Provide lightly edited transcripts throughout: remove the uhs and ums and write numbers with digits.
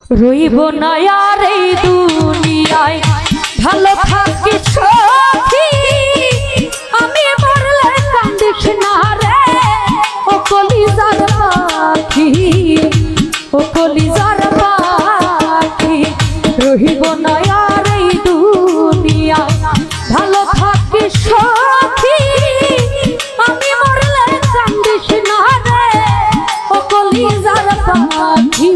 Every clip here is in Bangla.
রইব না আর এই দুনিয়ায় ভালো থাকি সখী আমি মরলে কান্দিস না রে ও কলিজার পাখি ও কলিজার পাখি রইব না আর এই দুনিয়ায় ভালো থাকি সখী আমি মরলে কান্দিস না রে ও কলিজার পাখি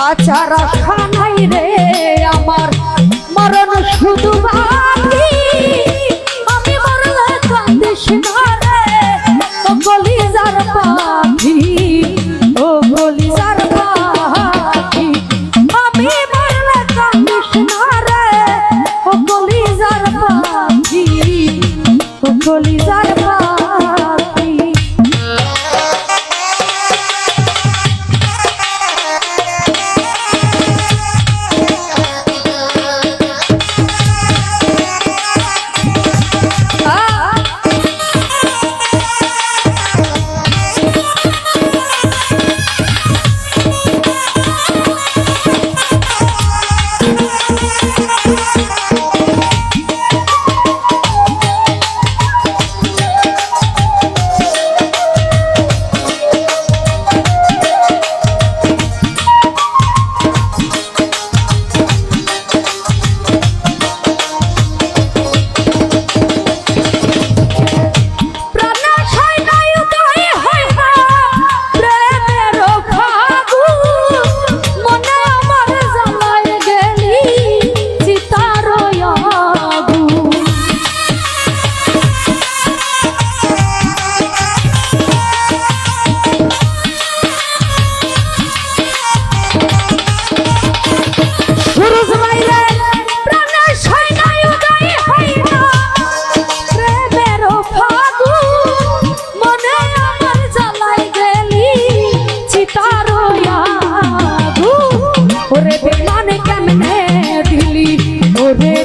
আচার আশা নাই রে আমার মরণ শুধু বাকি আমি মরলে কান্দিস না রে ও কলিজার পাখি ও কলিজার পাখি আমি মরলে কান্দিস না রে ও কলিজার পাখি ও কলিজার পাখি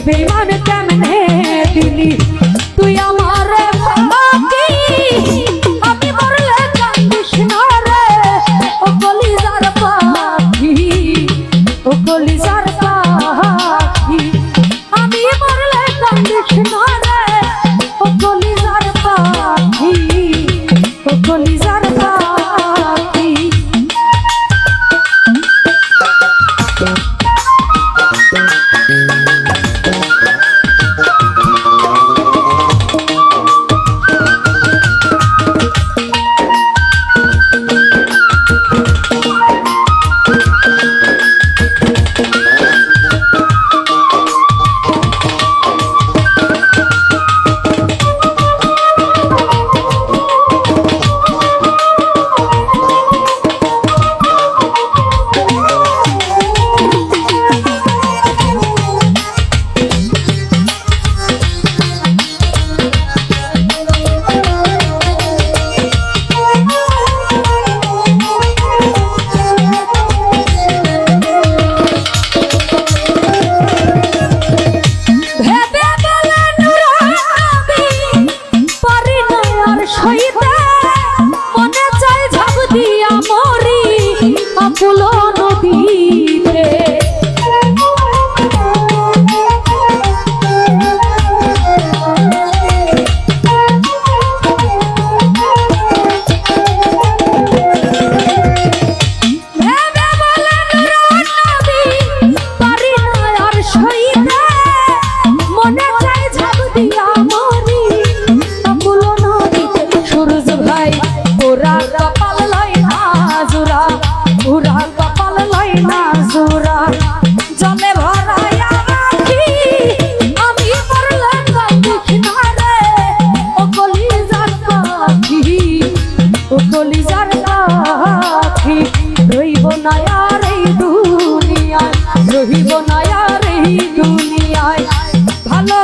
বেমান কেমনে দিলি তুই আমার পাখি আমি মরলে কান্দিস না রে ও কলিজার পাখি ও কলিজার পাখি আমি মরলে কান্দিস না রে ও কলিজার পাখি ও কলিজার পাখি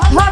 ভালো থাক